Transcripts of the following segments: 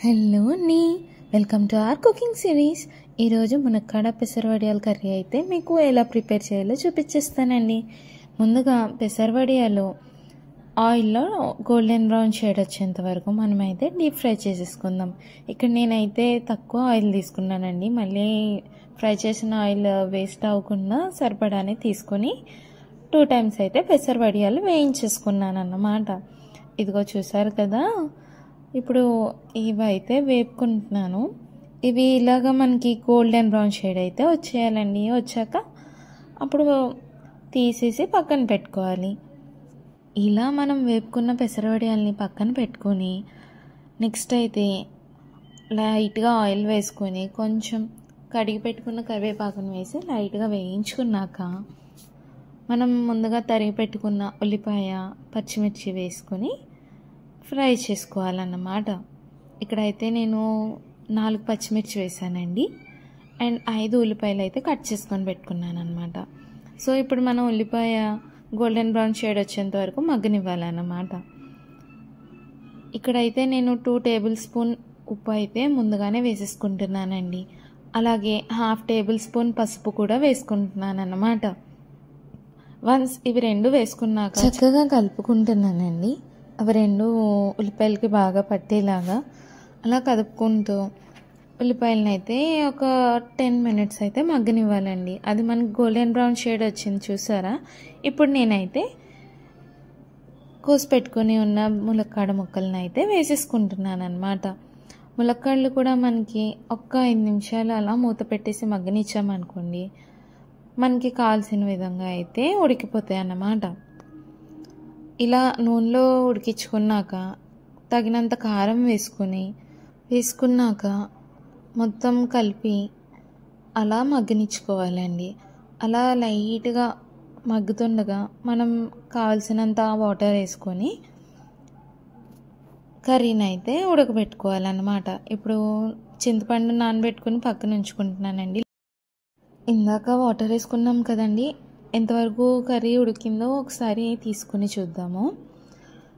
Hello అండి, welcome to our cooking series. ఈరోజు మునక్కాడ పెసరవడియాల curry అయితే మీకు ఎలా ప్రిపేర్ చేయాలో చూపించేస్తానండి. ముందుగా పెసరవడియాలు ఆయిల్లో గోల్డెన్ బ్రౌన్ షేడ్ వచ్చేంత వరకు మనమైతే డీప్ ఫ్రై చేసేసుకుందాం. ఇక్కడ నేనైతే తక్కువ ఆయిల్ తీసుకున్నానండి. మళ్ళీ ఫ్రై చేసిన ఆయిల్ వేస్ట్ అవ్వకుండా సరిపడానే తీసుకొని 2 times అయితే పెసరవడియాలు వేయించేసుకున్నాను అన్నమాట. ఇదిగో చూసారు కదా, ఇప్పుడు ఇవైతే వేపుకుంటున్నాను. ఇవి ఇలాగా మనకి గోల్డెన్ బ్రౌన్ షేడ్ అయితే వచ్చేయాలండి. వచ్చాక అప్పుడు తీసేసి పక్కన పెట్టుకోవాలి. ఇలా మనం వేపుకున్న పెసరవడియాలని పక్కన పెట్టుకొని నెక్స్ట్ అయితే లైట్గా ఆయిల్ వేసుకొని కొంచెం కడిగి పెట్టుకున్న కరివేపాకును వేసి లైట్గా వేయించుకున్నాక మనం ముందుగా తరిగి పెట్టుకున్న ఉల్లిపాయ పచ్చిమిర్చి వేసుకొని ఫ్రై చేసుకోవాలన్నమాట. ఇక్కడైతే నేను 4 పచ్చిమిర్చి వేసానండి అండ్ 5 ఉల్లిపాయలు అయితే కట్ చేసుకొని పెట్టుకున్నాను అనమాట. సో ఇప్పుడు మనం ఉల్లిపాయ గోల్డెన్ బ్రౌన్ షేడ్ వచ్చేంత వరకు మగ్గనివ్వాలన్నమాట. ఇక్కడైతే నేను 2 tablespoon ఉప్పు అయితే ముందుగానే వేసేసుకుంటున్నానండి. అలాగే 1/2 tablespoon పసుపు కూడా వేసుకుంటున్నాను అన్నమాట. వన్స్ ఇవి 2 వేసుకున్నాక చక్కగా కలుపుకుంటున్నానండి. అవి 2 ఉల్లిపాయలకి బాగా పట్టేలాగా అలా కదుపుకుంటూ ఉల్లిపాయలను అయితే ఒక 10 minutes అయితే మగ్గనివ్వాలండి. అది మనకి గోల్డెన్ బ్రౌన్ షేడ్ వచ్చింది చూసారా. ఇప్పుడు నేనైతే కోసి పెట్టుకొని ఉన్న ములక్కాడ ముక్కలను అయితే వేసేసుకుంటున్నాను అనమాట. ములక్కాడలు కూడా మనకి ఒక్క 5 నిమిషాలు అలా మూత పెట్టేసి మగ్గనిచ్చామనుకోండి, మనకి కావాల్సిన విధంగా అయితే ఉడికిపోతాయి అన్నమాట. ఇలా నూనెలో ఉడికించుకున్నాక తగినంత కారం వేసుకున్నాక మొత్తం కలిపి అలా మగ్గనిచ్చుకోవాలండి. అలా లైట్గా మగ్గుతుండగా మనం కావాల్సినంత వాటర్ వేసుకొని కర్రీని అయితే ఉడకబెట్టుకోవాలన్నమాట. ఇప్పుడు చింతపండు నానబెట్టుకొని పక్కన ఉంచుకుంటున్నానండి. ఇందాక వాటర్ వేసుకున్నాం కదండి, ఎంతవరకు కర్రీ ఉడికిందో ఒకసారి తీసుకుని చూద్దాము.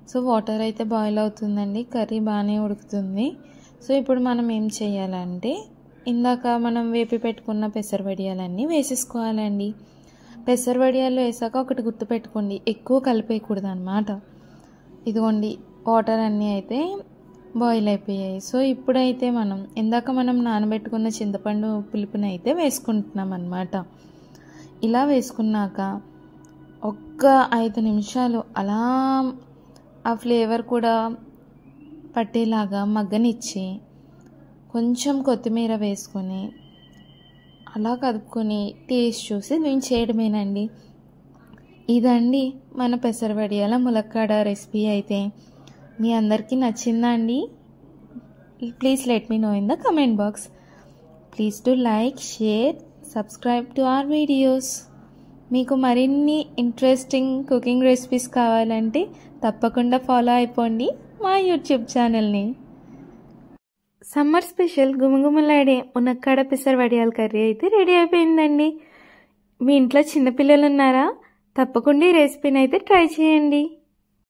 సో వాటర్ అయితే బాయిల్ అవుతుందండి, కర్రీ బాగానే ఉడుకుతుంది. సో ఇప్పుడు మనం ఏం చేయాలంటే ఇందాక మనం వేపి పెట్టుకున్న పెసరవడియాలన్నీ వేసేసుకోవాలండి. పెసరవడియాలు వేసాక ఒకటి గుర్తుపెట్టుకోండి, ఎక్కువ కలిపేయకూడదు అనమాట. ఇదిగోండి వాటర్ అన్నీ అయితే బాయిల్ అయిపోయాయి. సో ఇప్పుడైతే ఇందాక మనం నానబెట్టుకున్న చింతపండు పులుపుని అయితే వేసుకుంటున్నాం అన్నమాట. ఇలా వేసుకున్నాక ఒక్క 5 నిమిషాలు అలా ఆ ఫ్లేవర్ కూడా పట్టేలాగా మగ్గనిచ్చి కొంచెం కొత్తిమీర వేసుకొని అలా కదుపుకొని టేస్ట్ చూసి నేను చేయడమేనండి. ఇదండి మన పెసరవడియాల ములక్కాడ రెసిపీ. అయితే మీ అందరికీ నచ్చిందా అండి? Please let me know in the comment box. Please to like, share, subscribe to our videos. మీకు మరిన్ని ఇంట్రెస్టింగ్ కుకింగ్ రెసిపీస్ కావాలంటే తప్పకుండా ఫాలో అయిపోండి మా యూట్యూబ్ ఛానల్ని. సమ్మర్ స్పెషల్ గుమగుమలాడే మునక్కాడ పెసరవడియాల కర్రీ అయితే రెడీ అయిపోయిందండి. మీ ఇంట్లో చిన్నపిల్లలు ఉన్నారా? తప్పకుండా ఈ రెసిపీని అయితే ట్రై చేయండి.